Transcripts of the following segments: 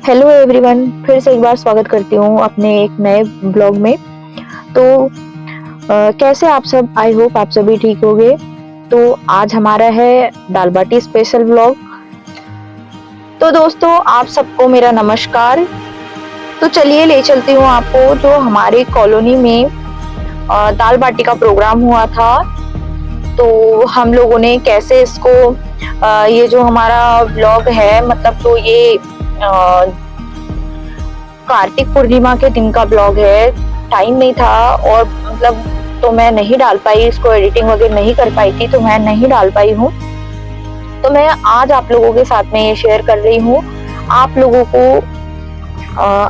Hello everyone, फिर से एक बार स्वागत करती हूँ अपने एक नए ब्लॉग में। तो कैसे आप सब? आई होप आप सभी ठीक होंगे। तो आज हमारा है दाल बाटी स्पेशल ब्लॉग। तो दोस्तों, आप सबको मेरा नमस्कार। तो चलिए ले चलती हूँ आपको जो हमारे कॉलोनी में दाल बाटी का प्रोग्राम हुआ था। तो हम लोगों ने कैसे इसको ये जो हमारा ब्लॉग है, मतलब तो ये कार्तिक पूर्णिमा के दिन का ब्लॉग है। टाइम नहीं था और मतलब तो मैं नहीं डाल पाई, इसको एडिटिंग वगैरह नहीं कर पाई थी, तो मैं नहीं डाल पाई हूँ। तो मैं आज आप लोगों के साथ में ये शेयर कर रही हूँ। आप लोगों को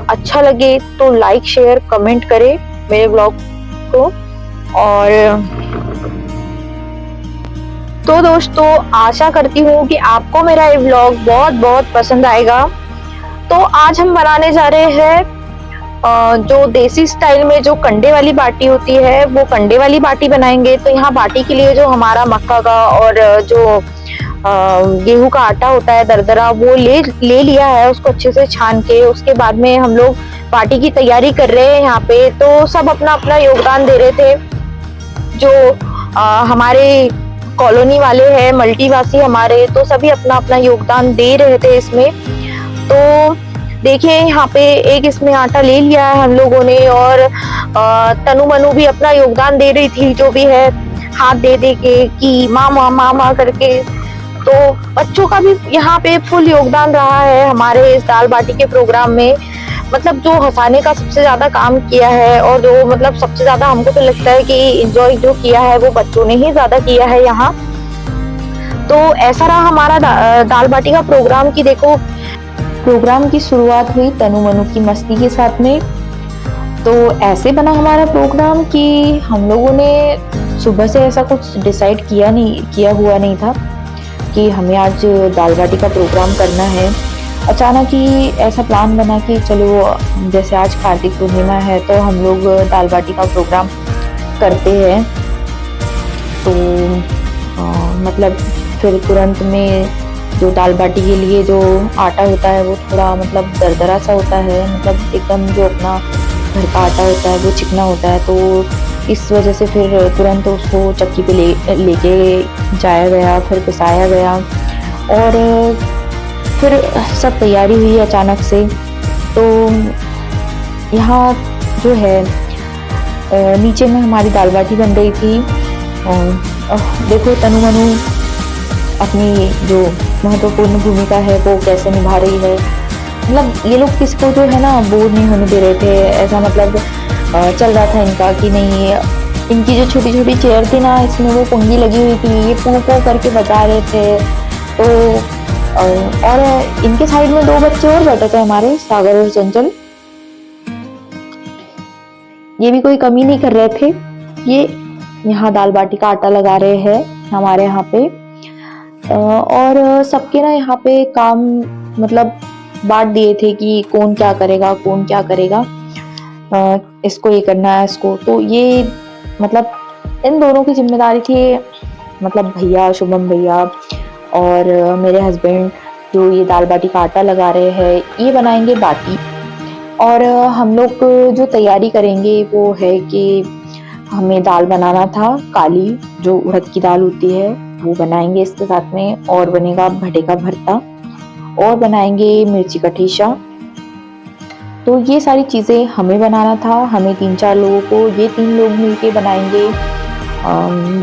अच्छा लगे तो लाइक शेयर कमेंट करें मेरे ब्लॉग को। और तो दोस्तों, आशा करती हूँ कि आपको मेरा ये ब्लॉग बहुत बहुत पसंद आएगा। तो आज हम बनाने जा रहे हैं जो देसी स्टाइल में जो कंडे वाली बाटी होती है, वो कंडे वाली बाटी बनाएंगे। तो यहाँ बाटी के लिए जो हमारा मक्का का और जो गेहूं का आटा होता है दरदरा, वो ले लिया है। उसको अच्छे से छान के उसके बाद में हम लोग बाटी की तैयारी कर रहे हैं यहाँ पे। तो सब अपना अपना योगदान दे रहे थे। जो हमारे कॉलोनी वाले हैं, मल्टीवासी हमारे, तो सभी अपना अपना योगदान दे रहे थे इसमें। तो देखिए यहाँ पे एक इसमें आटा ले लिया है हम लोगों ने, और तनु मनु भी अपना योगदान दे रही थी, जो भी है हाथ दे दे के कि मामा मामा करके। तो बच्चों का भी यहाँ पे फुल योगदान रहा है हमारे इस दाल बाटी के प्रोग्राम में। मतलब जो हंसाने का सबसे ज्यादा काम किया है, और जो मतलब सबसे ज्यादा हमको तो लगता है कि एंजॉय जो किया है वो बच्चों ने ही ज्यादा किया है यहाँ। तो ऐसा रहा हमारा दाल बाटी का प्रोग्राम। की देखो, प्रोग्राम की शुरुआत हुई तनु मनु की मस्ती के साथ में। तो ऐसे बना हमारा प्रोग्राम कि हम लोगों ने सुबह से ऐसा कुछ डिसाइड किया हुआ नहीं था कि हमें आज दाल बाटी का प्रोग्राम करना है। अचानक ही ऐसा प्लान बना कि चलो, जैसे आज कार्तिक पूर्णिमा है तो हम लोग दाल बाटी का प्रोग्राम करते हैं। तो मतलब फिर तुरंत में जो दाल बाटी के लिए जो आटा होता है वो थोड़ा मतलब दरदरा सा होता है, मतलब एकदम जो अपना घर का आटा होता है वो चिकना होता है। तो इस वजह से फिर तुरंत उसको चक्की पे लेके जाया गया, फिर पिसाया गया, और फिर सब तैयारी हुई अचानक से। तो यहाँ जो है नीचे में हमारी दाल बाटी बन रही थी। और देखो तनु मनु अपनी जो महत्वपूर्ण भूमिका है वो कैसे निभा रही है। मतलब ये लोग किसी को जो है ना बोर नहीं होने दे रहे थे। ऐसा मतलब चल रहा था इनका कि नहीं, इनकी जो छोटी छोटी चेयर थी ना, इसमें वो पुंगी लगी हुई थी, ये पू पू करके बता रहे थे। तो और इनके साइड में दो बच्चे और बैठे थे हमारे, सागर और चंचल। ये भी कोई कमी नहीं कर रहे थे। ये यहाँ दाल बाटी का आटा लगा रहे हैं हमारे यहाँ पे। और सबके ना यहाँ पे काम मतलब बांट दिए थे कि कौन क्या करेगा, कौन क्या करेगा। इसको ये करना है, इसको। तो ये मतलब इन दोनों की जिम्मेदारी थी। मतलब भैया, शुभम भैया और मेरे हस्बैंड जो ये दाल बाटी का आटा लगा रहे हैं, ये बनाएंगे बाटी। और हम लोग जो तैयारी करेंगे वो है कि हमें दाल बनाना था, काली जो उड़द की दाल होती है वो बनाएंगे इसके साथ में, और बनेगा भटे का भरता, और बनाएंगे मिर्ची का ठेचा। तो ये सारी चीजें हमें बनाना था, हमें 3-4 लोगों को। ये 3 लोग मिलके बनाएंगे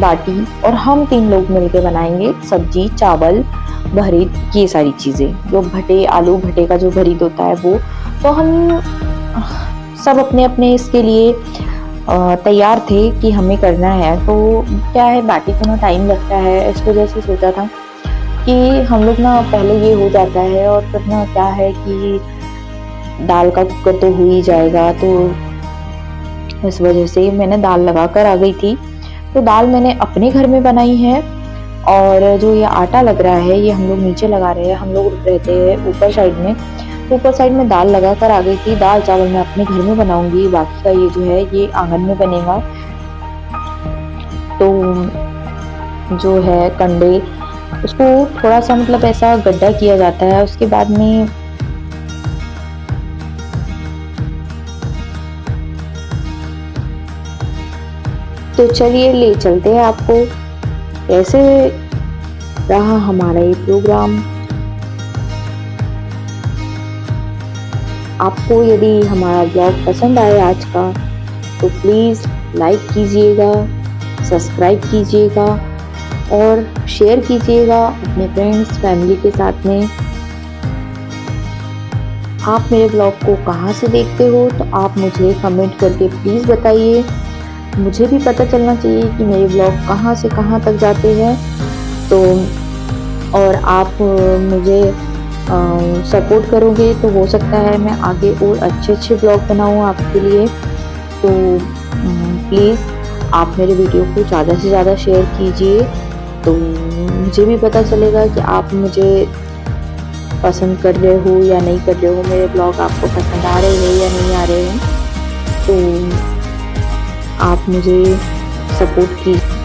बाटी, और हम 3 लोग मिलके बनाएंगे सब्जी, चावल, भरीत, ये सारी चीजें, जो भटे, आलू भटे का जो भरीत होता है वो। तो हम सब अपने अपने इसके लिए तैयार थे कि हमें करना है। तो क्या है, बाटी को ना टाइम लगता है, इस वजह से सोचा था कि हम लोग ना पहले ये हो जाता है, और फिर ना क्या है कि दाल का कुकर तो हो ही जाएगा। तो इस वजह से मैंने दाल लगा कर आ गई थी। तो दाल मैंने अपने घर में बनाई है, और जो ये आटा लग रहा है ये हम लोग नीचे लगा रहे हैं। हम लोग रहते हैं ऊपर साइड में दाल लगा कर आ गई थी। दाल चावल मैं अपने घर में बनाऊंगी, बाकी का ये जो है ये आंगन में बनेगा। तो जो है कंडे, उसको थोड़ा सा मतलब ऐसा गड्ढा किया जाता है, उसके बाद में तो चलिए ले चलते हैं आपको कैसे रहा हमारा ये प्रोग्राम। आपको यदि हमारा ब्लॉग पसंद आए आज का तो प्लीज़ लाइक कीजिएगा, सब्सक्राइब कीजिएगा और शेयर कीजिएगा अपने फ्रेंड्स फैमिली के साथ में। आप मेरे ब्लॉग को कहाँ से देखते हो तो आप मुझे कमेंट करके प्लीज़ बताइए। मुझे भी पता चलना चाहिए कि मेरे ब्लॉग कहाँ से कहाँ तक जाते हैं। तो और आप मुझे सपोर्ट करोगे तो हो सकता है मैं आगे और अच्छे ब्लॉग बनाऊँ आपके लिए। तो प्लीज़ आप मेरे वीडियो को ज़्यादा से ज़्यादा शेयर कीजिए, तो मुझे भी पता चलेगा कि आप मुझे पसंद कर रहे हो या नहीं कर रहे हो, मेरे ब्लॉग आपको पसंद आ रहे हैं या नहीं आ रहे हैं। तो आप मुझे सपोर्ट कीजिए।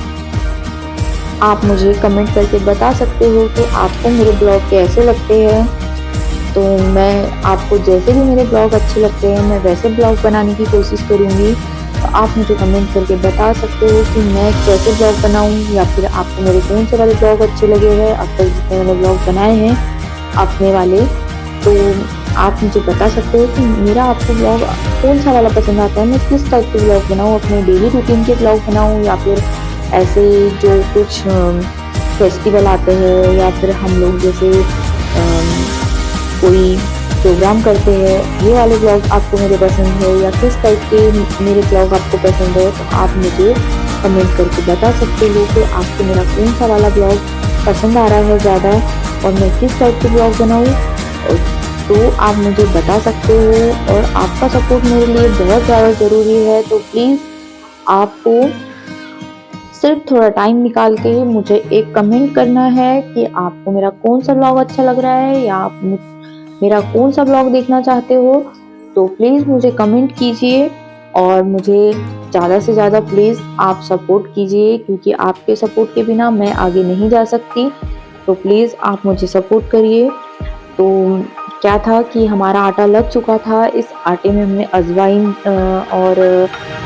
आप मुझे कमेंट करके बता सकते हो कि आपको मेरे ब्लॉग कैसे लगते हैं। तो मैं आपको जैसे भी मेरे ब्लॉग अच्छे लगते हैं मैं वैसे ब्लॉग बनाने की कोशिश करूँगी। तो आप मुझे कमेंट करके बता सकते हो कि मैं कैसे ब्लॉग बनाऊँ, या फिर आपको मेरे कौन से वाले ब्लॉग अच्छे लगे हैं। अब तक जितने मैंने ब्लॉग बनाए हैं अपने वाले, तो आप मुझे बता सकते हो कि मेरा आपको ब्लॉग कौन सा वाला पसंद आता है। मैं किस टाइप के ब्लॉग बनाऊँ, अपने डेली रूटीन के ब्लॉग बनाऊँ या फिर ऐसे जो कुछ फेस्टिवल आते हैं या फिर हम लोग जैसे कोई प्रोग्राम करते हैं, ये वाले ब्लॉग आपको मेरे पसंद है या किस टाइप के मेरे ब्लॉग आपको पसंद है। तो आप मुझे कमेंट करके बता सकते हो कि आपको मेरा कौन सा वाला ब्लॉग पसंद आ रहा है ज़्यादा और मैं किस टाइप के ब्लॉग बनाऊँ। तो आप मुझे बता सकते हो और आपका सपोर्ट मेरे लिए बहुत ज़्यादा ज़रूरी है। तो प्लीज़ आपको सिर्फ थोड़ा टाइम निकाल के मुझे एक कमेंट करना है कि आपको मेरा कौन सा ब्लॉग अच्छा लग रहा है या आप मेरा कौन सा ब्लॉग देखना चाहते हो। तो प्लीज़ मुझे कमेंट कीजिए और मुझे ज़्यादा से ज़्यादा प्लीज़ आप सपोर्ट कीजिए, क्योंकि आपके सपोर्ट के बिना मैं आगे नहीं जा सकती। तो प्लीज़ आप मुझे सपोर्ट करिए। तो क्या था कि हमारा आटा लग चुका था, इस आटे में हमने अजवाइन और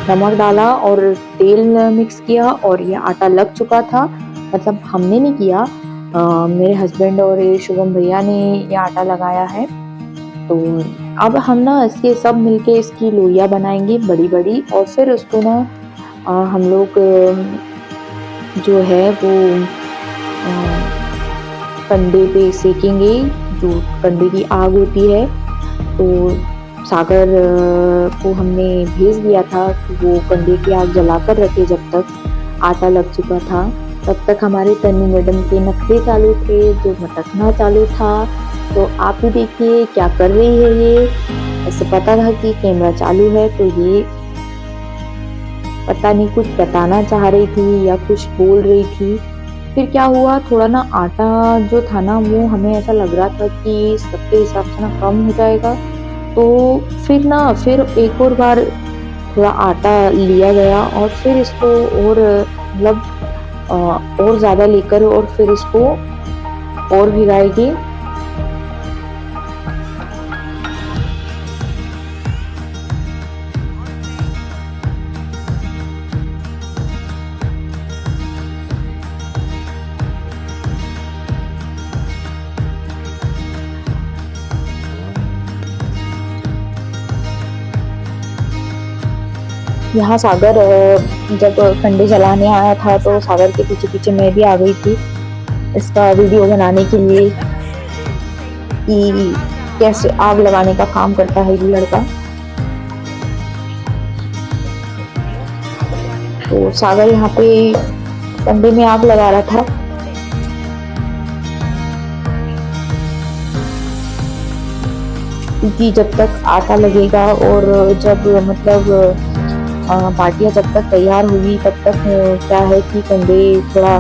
नमक डाला और तेल मिक्स किया और ये आटा लग चुका था। मतलब हमने नहीं किया, मेरे हस्बैंड और शुभम भैया ने ये आटा लगाया है। तो अब हम ना इसके सब मिलके इसकी लोइयाँ बनाएंगे बड़ी बड़ी, और फिर उसको ना हम लोग जो है वो कंडे पे सेकेंगे, जो कंडे की आग होती है। तो सागर को हमने भेज दिया था कि वो कंडे की आग जलाकर रखे। जब तक आटा लग चुका था तब तक हमारे तन्नी मैडम के नखरे चालू थे, जो मटकना चालू था। तो आप भी देखिए क्या कर रही है ये। ऐसे पता था कि कैमरा चालू है, तो ये पता नहीं कुछ बताना चाह रही थी या कुछ बोल रही थी। फिर क्या हुआ, थोड़ा ना आटा जो था ना वो हमें ऐसा लग रहा था कि सबके हिसाब से ना कम हो जाएगा। तो फिर एक और बार थोड़ा आटा लिया गया और फिर इसको और मतलब और ज़्यादा लेकर और फिर इसको और भिगाएगी। यहाँ सागर जब कंडे जलाने आया था तो सागर के पीछे पीछे मैं भी आ गई थी इसका वीडियो बनाने के लिए कि कैसे आग लगाने का काम करता है ये लड़का। तो सागर यहाँ पे कंडे में आग लगा रहा था। क्योंकि जब तक आटा लगेगा और जब मतलब बाटियाँ जब तक तैयार होगी तब तक क्या है कि कंडे थोड़ा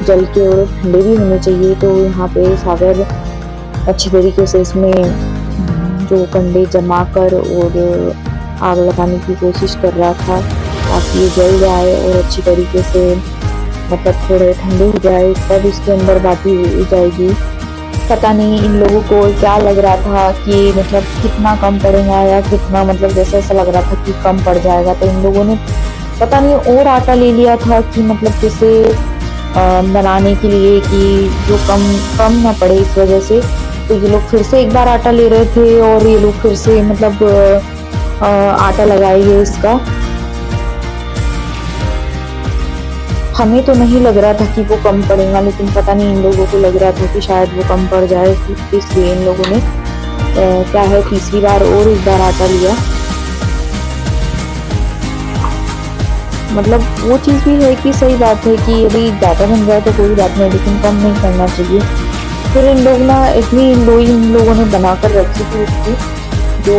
जल के और ठंडे भी होने चाहिए। तो यहाँ पे सागर अच्छी तरीके से इसमें जो कंडे जमा कर और आग लगाने की कोशिश कर रहा था ताकि ये जल जाए और अच्छी तरीके से मतलब थोड़े ठंडे हो जाए, तब इसके अंदर बाटी हो जाएगी। पता नहीं इन लोगों को क्या लग रहा था कि मतलब कितना कम पड़ेगा या कितना, मतलब जैसे ऐसा लग रहा था कि कम पड़ जाएगा। तो इन लोगों ने पता नहीं और आटा ले लिया था कि मतलब जैसे बनाने के लिए कि जो कम कम ना पड़े इस वजह से। तो ये लोग फिर से एक बार आटा ले रहे थे और ये लोग फिर से मतलब आटा लगाएंगे इसका। हमें तो नहीं लग रहा था कि वो कम पड़ेगा, लेकिन पता नहीं इन लोगों को लग रहा था कि शायद वो कम पड़ जाए, इसलिए इन लोगों ने क्या है तीसरी बार और इस बार आटा लिया। मतलब वो चीज़ भी है कि सही बात है कि यदि ज़्यादा बन जाए तो कोई बात नहीं, लेकिन कम नहीं करना चाहिए। फिर इन लोग ना इतनी लोई इन लोगों ने बनाकर रखी थी उसकी, जो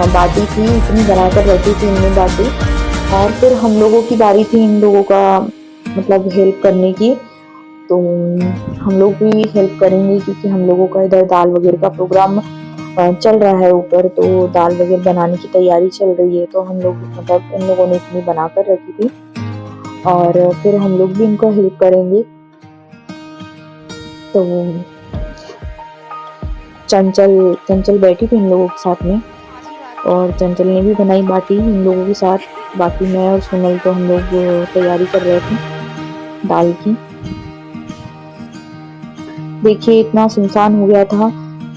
बाटी थी इतनी बनाकर रखी थी इनने बाटी। और फिर हम लोगों की बारी थी इन लोगों का मतलब हेल्प करने की। तो हम लोग भी हेल्प करेंगे क्योंकि हम लोगों का इधर दाल वगैरह का प्रोग्राम चल रहा है ऊपर, तो दाल वगैरह बनाने की तैयारी चल रही है। तो हम लोग मतलब इन लोगों ने इतनी बनाकर रखी थी और फिर हम लोग भी इनको हेल्प करेंगे। तो चंचल चंचल बैठी थी इन लोगों के साथ में और चंचल ने भी बनाई बाटी इन लोगों के साथ। बाकी मैं और सोनल तो हम लोग तैयारी कर रहे थे दाल की। देखिए इतना सुनसान हो गया था,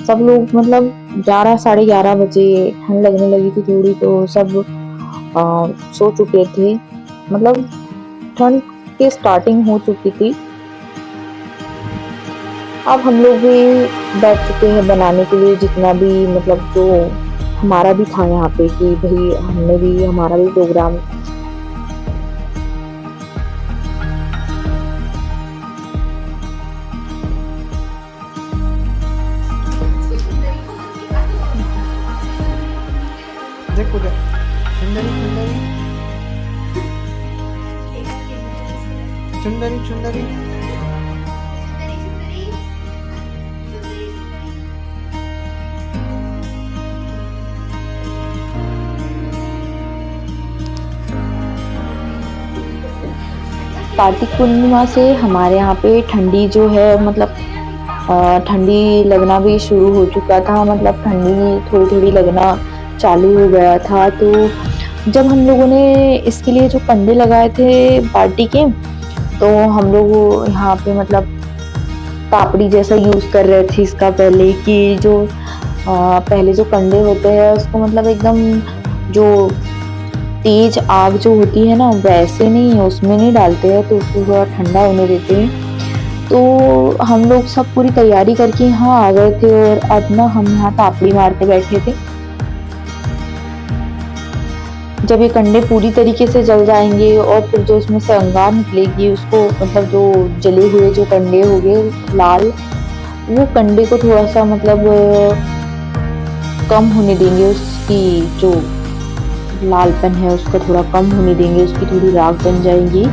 सब लोग मतलब 11 साढ़े 11 बजे ठंड लगने लगी थी थोड़ी, तो सब सो चुके थे। मतलब ठंड की स्टार्टिंग हो चुकी थी। अब हम लोग भी बैठ चुके हैं बनाने के लिए, जितना भी मतलब जो हमारा भी था यहाँ पे कि भाई हमने भी हमारा भी प्रोग्राम। देखो देख चुंदरी चुंदरी चुंदरी चुंदरी। कार्तिक पूर्णिमा से हमारे यहाँ पे ठंडी जो है मतलब ठंडी लगना भी शुरू हो चुका था। मतलब ठंडी थोड़ी थोड़ी लगना चालू हो गया था। तो जब हम लोगों ने इसके लिए जो कंडे लगाए थे पार्टी के, तो हम लोग यहाँ पे मतलब पापड़ी जैसा यूज कर रहे थे इसका पहले, कि जो पहले जो कंडे होते हैं उसको मतलब एकदम जो तेज आग जो होती है ना वैसे नहीं, उसमें नहीं डालते हैं, तो उसको थोड़ा ठंडा होने देते हैं। तो हम लोग सब पूरी तैयारी करके यहाँ आ गए थे और अब ना हम यहाँ पापड़ी मारते बैठे थे। जब ये कंडे पूरी तरीके से जल जाएंगे और फिर जो उसमें से अंगार निकलेगी उसको मतलब जो जले हुए जो कंडे हो गए लाल, वो कंडे को थोड़ा सा मतलब कम होने देंगे, उसकी जो लालपन है उसका थोड़ा कम होने देंगे, उसकी थोड़ी राख बन जाएगी।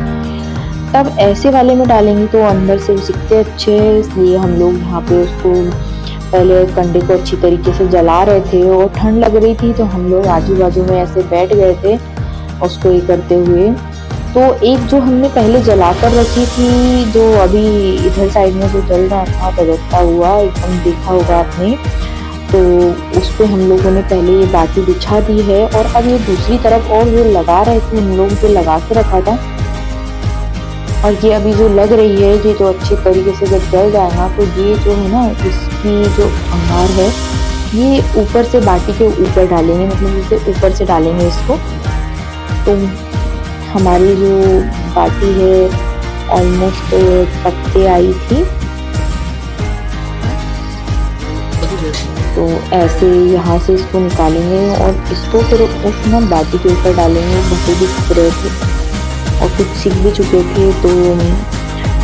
तब ऐसे वाले में डालेंगे तो अंदर से सिकते अच्छे है, इसलिए हम लोग यहाँ पे उसको पहले कंडे को अच्छी तरीके से जला रहे थे। और ठंड लग रही थी तो हम लोग आजू बाजू में ऐसे बैठ गए थे उसको ये करते हुए। तो एक जो हमने पहले जला कर रखी थी, जो अभी इधर साइड में जो जल रहा था तड़कता हुआ एकदम देखा होगा आपने, तो उस पे हम लोगों ने पहले ये बाटी बिछा दी है। और अब ये दूसरी तरफ और जो लगा रहे थे हम लोग जो लगा के रखा था, और ये अभी जो लग रही है ये जो अच्छे तरीके से जब जल जाएगा तो ये जो है ना इसकी जो अंगार है ये ऊपर से बाटी के ऊपर डालेंगे, मतलब जैसे ऊपर से डालेंगे इसको। तो हमारी जो बाटी है ऑलमोस्ट पकते आई थी। तो ऐसे यहाँ से इसको निकालेंगे और इसको फिर उस ना बाटी के ऊपर डालेंगे। भटे भी सिक रहे थे और कुछ सीख भी चुके थे, तो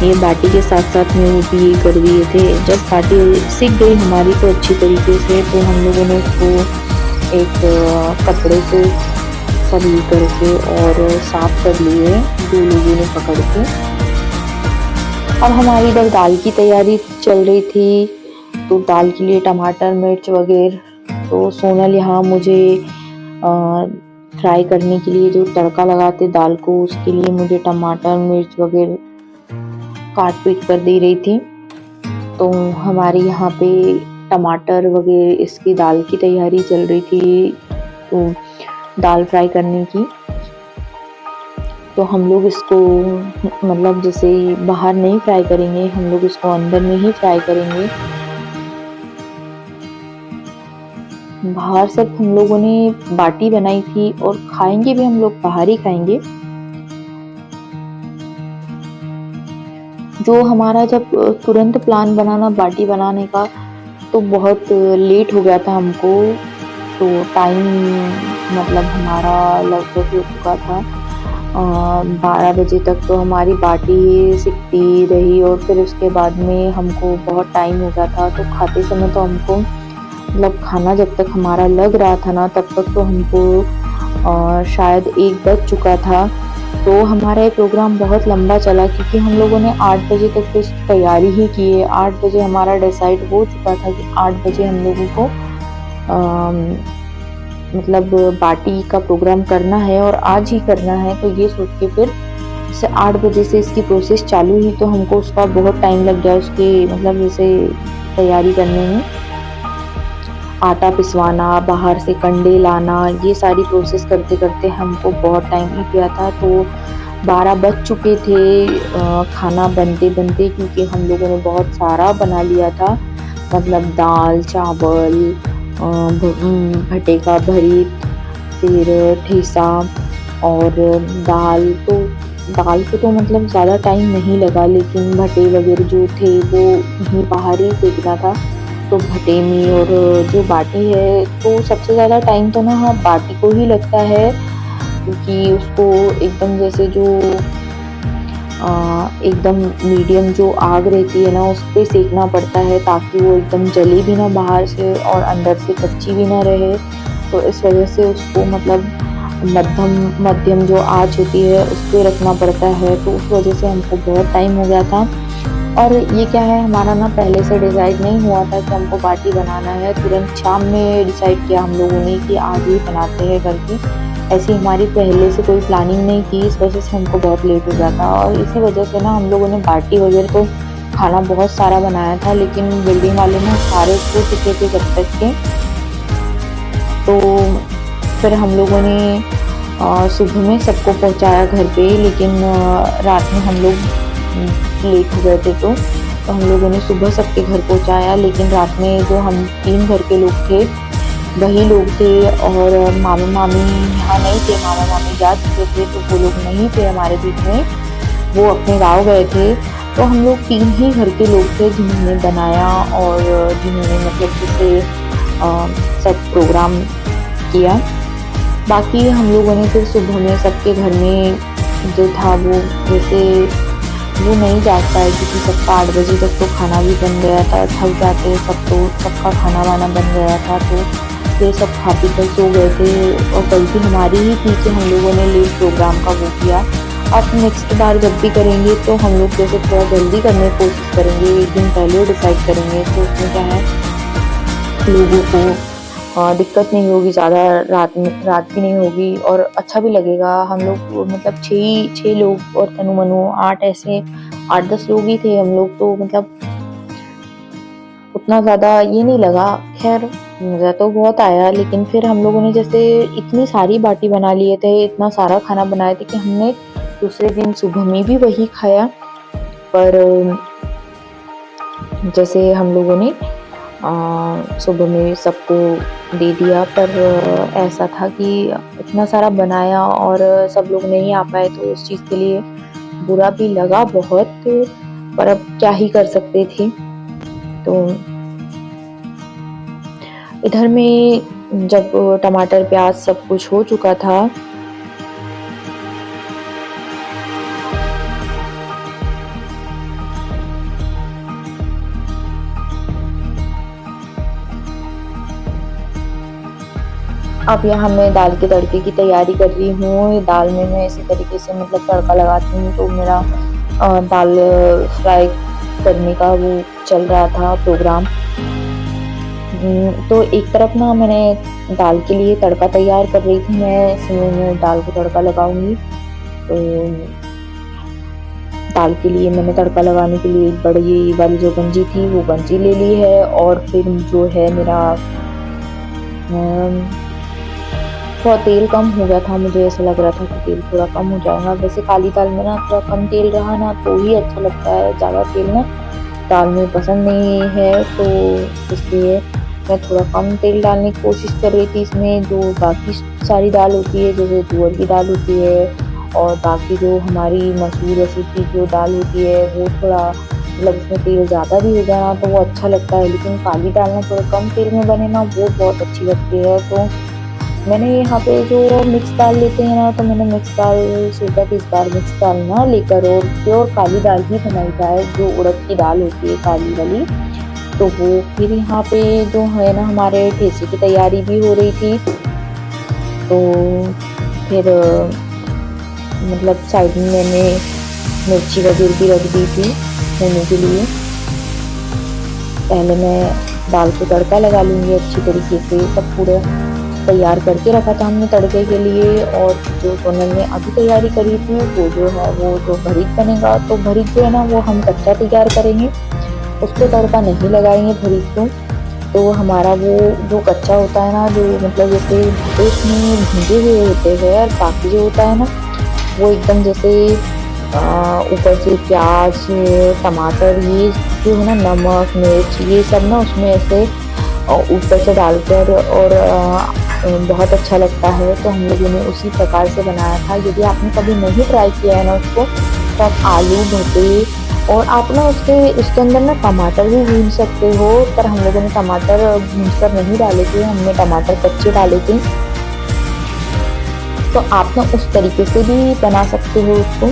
ये बाटी के साथ साथ में वो भी कर दिए थे। जब बाटी सीख गई हमारी तो अच्छी तरीके से, तो हम लोगों ने उसको एक कपड़े से सब ये करके और साफ कर लिए दो लोगों ने पकड़ के। अब हमारी इधर दाल की तैयारी चल रही थी, तो दाल के लिए टमाटर मिर्च वगैरह, तो सोनल यहाँ मुझे फ्राई करने के लिए जो तड़का लगाते दाल को उसके लिए मुझे टमाटर मिर्च वगैरह काट पीट कर दे रही थी। तो हमारे यहाँ पे टमाटर वगैरह इसकी दाल की तैयारी चल रही थी। तो दाल फ्राई करने की। तो हम लोग इसको मतलब जैसे बाहर नहीं फ्राई करेंगे, हम लोग इसको अंदर में ही फ्राई करेंगे। बाहर सिर्फ हम लोगों ने बाटी बनाई थी और खाएंगे भी हम लोग बाहर ही खाएंगे। जो हमारा जब तुरंत प्लान बनाना बाटी बनाने का, तो बहुत लेट हो गया था हमको। तो टाइम मतलब हमारा लगभग हो चुका था 12 बजे तक। तो हमारी बाटी सिकती रही और फिर उसके बाद में हमको बहुत टाइम हो गया था। तो खाते समय तो हमको मतलब खाना जब तक हमारा लग रहा था ना, तब तक तो हमको शायद 1 बज चुका था। तो हमारा ये प्रोग्राम बहुत लंबा चला क्योंकि हम लोगों ने 8 बजे तक तो इसकी तैयारी ही की है। 8 बजे हमारा डिसाइड हो चुका था कि 8 बजे हम लोगों को मतलब बाटी का प्रोग्राम करना है और आज ही करना है। तो ये सोच के फिर 8 बजे से इसकी प्रोसेस चालू हुई। तो हमको उसका बहुत टाइम लग गया उसके मतलब जैसे तैयारी करने में। आटा पिसवाना, बाहर से कंडे लाना, ये सारी प्रोसेस करते करते हमको बहुत टाइम लग गया था। तो 12 बज चुके थे खाना बनते बनते, क्योंकि हम लोगों ने बहुत सारा बना लिया था। मतलब दाल चावल, भट्टे का भरीत, फिर ठेसा और दाल। तो दाल को तो मतलब ज़्यादा टाइम नहीं लगा, लेकिन भट्टे वगैरह जो थे वो यहीं बाहर ही सेकना था। तो भट्टे में और जो बाटी है, तो सबसे ज़्यादा टाइम तो ना हाँ बाटी को ही लगता है, क्योंकि उसको एकदम जैसे जो एकदम मीडियम जो आग रहती है ना, उस पे सेकना पड़ता है ताकि वो एकदम जले भी ना बाहर से और अंदर से कच्ची भी ना रहे। तो इस वजह से उसको मतलब मध्यम जो आँच होती है उस पे रखना पड़ता है। तो उस वजह से हमको बहुत टाइम हो गया था। और ये क्या है, हमारा ना पहले से डिसाइड नहीं हुआ था कि हमको बाटी बनाना है। तुरंत शाम में डिसाइड किया हम लोगों ने कि आज ही बनाते हैं करके। ऐसी हमारी पहले से कोई प्लानिंग नहीं थी, इस वजह से हमको बहुत लेट हो गया था। और इसी वजह से ना हम लोगों ने बाटी वगैरह तो खाना बहुत सारा बनाया था, लेकिन बिल्डिंग वाले ना सारे सो चुके थे जब तक के। तो फिर हम लोगों ने सुबह में सबको पहुंचाया घर पे, लेकिन रात में हम लोग लेट हो गए थे। तो हम लोगों ने सुबह सबके घर पहुंचाया, लेकिन रात में जो हम 3 घर के लोग थे वही लोग थे। और मामा मामी यहाँ नहीं थे, मामा मामी जा चुके थे, तो वो लोग नहीं थे हमारे बीच में, वो अपने गाँव गए थे। तो हम लोग 3 ही घर के लोग थे जिन्होंने बनाया और जिन्होंने मतलब जैसे सब प्रोग्राम किया। बाकी हम लोगों ने फिर सुबह में सबके घर में जो था वो जैसे वो नहीं जाग पाए, क्योंकि सबका 8 बजे तक तो खाना भी बन गया था। थक जाते सब, तो सबका खाना वाना बन गया था। तो ये सब खा पी कर सो गए थे। और गलती हमारी ही थी कि हम लोगों ने लेट प्रोग्राम का वो किया। अब नेक्स्ट बार जब भी करेंगे तो हम लोग जैसे थोड़ा जल्दी करने की कोशिश करेंगे, 1 दिन पहले डिसाइड करेंगे। तो उसमें क्या है, लोगों को दिक्कत नहीं होगी, ज़्यादा रात भी नहीं होगी और अच्छा भी लगेगा। हम लोग मतलब 6 लोग और तनु मनु 8 ऐसे 8-10 लोग ही थे हम लोग। तो मतलब उतना ज़्यादा ये नहीं लगा। खैर मज़ा तो बहुत आया, लेकिन फिर हम लोगों ने जैसे इतनी सारी बाटी बना लिए थे, इतना सारा खाना बनाए थे कि हमने दूसरे दिन सुबह में भी वही खाया। पर जैसे हम लोगों ने सुबह में सबको दे दिया। पर ऐसा था कि इतना सारा बनाया और सब लोग नहीं आ पाए, तो उस चीज़ के लिए बुरा भी लगा बहुत, पर अब क्या ही कर सकते थे। तो इधर में जब टमाटर प्याज सब कुछ हो चुका था, अब यहाँ मैं दाल के तड़के की तैयारी कर रही हूँ। दाल में मैं इसी तरीके से मतलब तड़का लगाती हूँ। तो मेरा दाल फ्राई करने का वो चल रहा था प्रोग्राम। तो एक तरफ ना मैंने दाल के लिए तड़का तैयार कर रही थी, मैं इसमें दाल को तड़का लगाऊंगी। तो दाल के लिए मैंने तड़का लगाने के लिए एक बड़ी वाली जो गंजी थी वो गंजी ले ली है। और फिर जो है मेरा थोड़ा तेल कम हो गया था, मुझे ऐसा लग रहा था कि तेल थोड़ा कम हो जाएगा। वैसे काली दाल में ना थोड़ा कम तेल रहा ना तो ही अच्छा लगता है, ज़्यादा तेल ना दाल में पसंद नहीं है, तो इसलिए मैं थोड़ा कम तेल डालने की कोशिश कर रही थी इसमें। जो बाकी सारी दाल होती है, जैसे तुअर की दाल होती है और बाकी जो हमारी मसूर वसूर की जो दाल होती है, वो थोड़ा मतलब उसमें तेल ज़्यादा भी हो जाए ना तो वो अच्छा लगता है, लेकिन काली दाल ना थोड़ा कम तेल में बने ना वो बहुत अच्छी लगती है। तो मैंने यहाँ पे जो मिक्स दाल लेते हैं ना, तो मैंने मिक्स दाल सोचा कि इस बार मिक्स दाल ना लेकर और प्योर काली दाल ही बनाई जाए, जो उड़द की दाल होती है काली वाली। तो वो फिर यहाँ पे जो है ना हमारे ठेसे की तैयारी भी हो रही थी, तो फिर मतलब साइड में मैंने मिर्ची वगैरह भी रख दी थी होने के लिए। पहले मैं दाल को तड़का लगा लूँगी अच्छी तरीके से, सब पूरा तैयार करके रखा था हमने तड़के के लिए। और जो सोनल ने अभी तैयारी करी थी वो जो है वो जो भरीत बनेगा, तो भरीत जो है ना वो हम कच्चा तैयार करेंगे, उसको तड़का नहीं लगाएंगे भरीत को। तो हमारा वो जो कच्चा होता है ना, जो मतलब जैसे उसमें भुंजे हुए होते हैं, और बाकी जो होता है ना वो एकदम जैसे ऊपर से प्याज टमाटर ये जो है ना नमक मिर्च ये सब ना उसमें ऐसे ऊपर से डालकर और बहुत अच्छा लगता है। तो हम लोगों ने उसी प्रकार से बनाया था। यदि आपने कभी नहीं ट्राई किया है ना उसको, तो आप आलू भटे और आप ना उसके अंदर ना टमाटर भी भून सकते हो, पर हम लोगों ने टमाटर भून कर नहीं डाले थे, हमने टमाटर कच्चे डाले थे। तो आप ना उस तरीके से भी बना सकते हो उसको,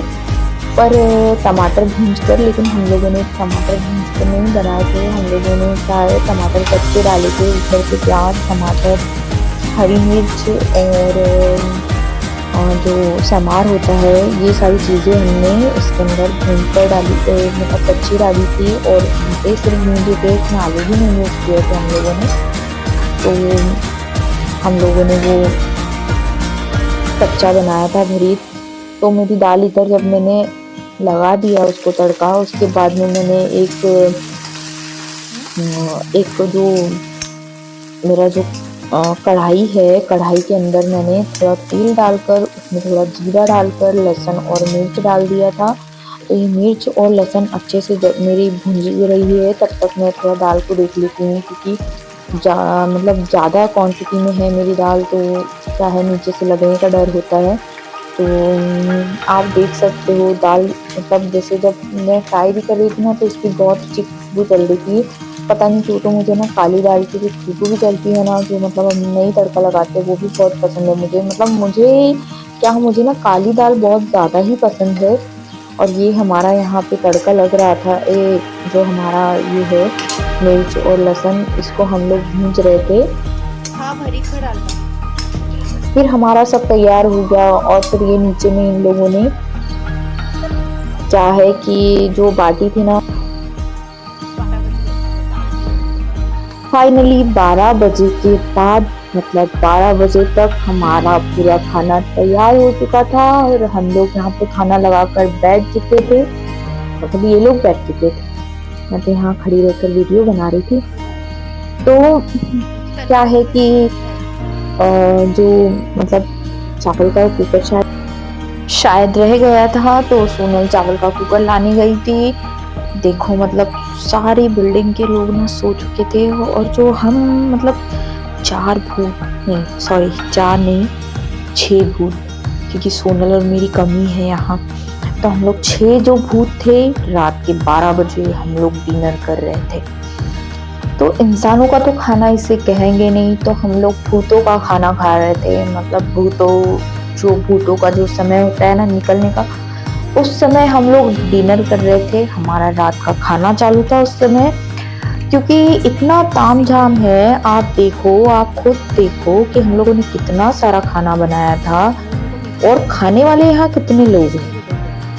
पर टमाटर भूंज कर, लेकिन हम लोगों ने टमाटर भूंज कर नहीं बनाए थे, हम लोगों ने सारे टमाटर कच्चे डाले थे। ऊपर से प्याज टमाटर हरी मिर्च और जो समार होता है ये सारी चीज़ें हमने इसके अंदर भून कर डाली, मतलब कच्ची डाली थी। और भूनते सिर्फ भूंजे थे, इसमें आलू भी नहीं यूज़ किए थे हम लोगों ने। तो हम लोगों ने वो कच्चा बनाया था भरीत। तो मेरी दाल इधर जब मैंने लगा दिया उसको तड़का, उसके बाद में मैंने एक जो मेरा जो कढ़ाई है, कढ़ाई के अंदर मैंने थोड़ा तेल डालकर उसमें थोड़ा जीरा डालकर लहसुन और मिर्च डाल दिया था। तो ये मिर्च और लहसुन अच्छे से मेरी भुंजी रही है, तब तक मैं थोड़ा दाल को देख लेती हूँ, क्योंकि मतलब ज़्यादा क्वांटिटी में है मेरी दाल, तो क्या है नीचे से लगने का डर होता है। तो आप देख सकते हो दाल, मतलब जैसे जब मैं फ्राई भी कर रही थी ना तो इसकी बहुत अच्छी खुशबू चल रही थी। पता नहीं क्यों, तो मुझे ना काली दाल की जो खुशबू भी चलती है ना, जो मतलब हम नहीं तड़का लगाते, वो भी बहुत पसंद है मुझे। मतलब मुझे ना काली दाल बहुत ज़्यादा ही पसंद है। और ये हमारा यहाँ पे तड़का लग रहा था, जो हमारा ये है मिर्च और लहसुन, इसको हम लोग भूंज रहे थे। हाँ भरी को डालना। फिर हमारा सब तैयार हो गया, और फिर ये नीचे में इन लोगों ने क्या है कि जो बाटी थी ना, फाइनली 12 बजे के बाद, मतलब 12 बजे तक हमारा पूरा खाना तैयार हो चुका था। और हम लोग यहाँ पे खाना लगाकर बैठ चुके थे, मतलब ये लोग बैठ चुके थे, मैं तो यहाँ खड़ी रहकर वीडियो बना रही थी। तो क्या है कि जो मतलब चावल का कुकर शायद रह गया था, तो सोनल चावल का कुकर लाने गई थी। देखो मतलब सारी बिल्डिंग के लोग ना सो चुके थे, और जो हम मतलब 6 भूत, क्योंकि सोनल और मेरी कमी है यहाँ, तो हम लोग 6 जो भूत थे, रात के 12 बजे हम लोग डिनर कर रहे थे। तो इंसानों का तो खाना इसे कहेंगे नहीं, तो हम लोग भूतों का खाना खा रहे थे। मतलब भूतों का जो समय होता है ना निकलने का, उस समय हम लोग डिनर कर रहे थे, हमारा रात का खाना चालू था उस समय। क्योंकि इतना तामझाम है, आप खुद देखो कि हम लोगों ने कितना सारा खाना बनाया था, और खाने वाले यहाँ कितने लोग हैं।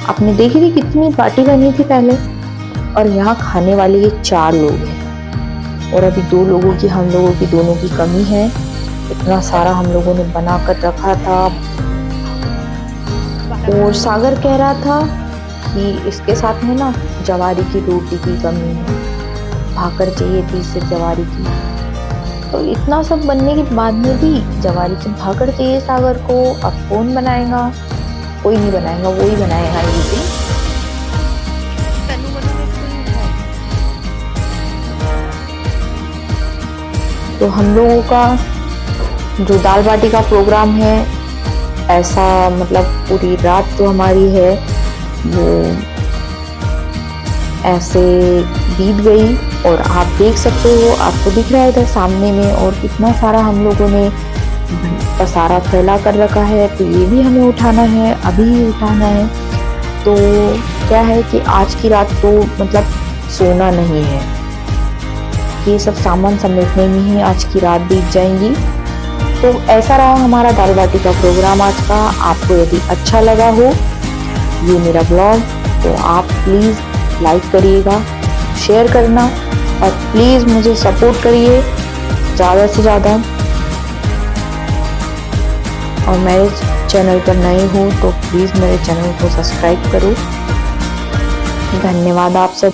आपने देखी थी कितनी पार्टी बनी थी पहले, और यहाँ खाने वाले ये 4 लोग हैं, और अभी 2 लोगों की, हम लोगों की दोनों की कमी है। इतना सारा हम लोगों ने बना कर रखा था। और सागर कह रहा था कि इसके साथ में ना जवारी की रोटी की कमी है, भाकर चाहिए थी इससे जवारी की। तो इतना सब बनने के बाद में भी जवारी की भाकर चाहिए सागर को। अब कौन बनाएगा? कोई नहीं बनाएगा, वो ही बनाएगा ये दिन। तनु मनु में कोई है? तो हम लोगों का जो दाल बाटी का प्रोग्राम है, ऐसा मतलब पूरी रात जो हमारी है वो ऐसे बीत गई। और आप देख सकते हो, आपको दिख रहा है इधर सामने में, और कितना सारा हम लोगों ने पसारा फैला कर रखा है। तो ये भी हमें उठाना है, अभी ही उठाना है। तो क्या है कि आज की रात तो मतलब सोना नहीं है, ये सब सामान समेटने में ही आज की रात बीत जाएंगी। तो ऐसा रहा हमारा दाल बाटी का प्रोग्राम आज का। आपको यदि अच्छा लगा हो ये मेरा ब्लॉग, तो आप प्लीज़ लाइक करिएगा, शेयर करना, और प्लीज़ मुझे सपोर्ट करिए ज़्यादा से ज़्यादा। और मेरे चैनल पर नए हो तो प्लीज़ मेरे चैनल को सब्सक्राइब करो। धन्यवाद आप सब।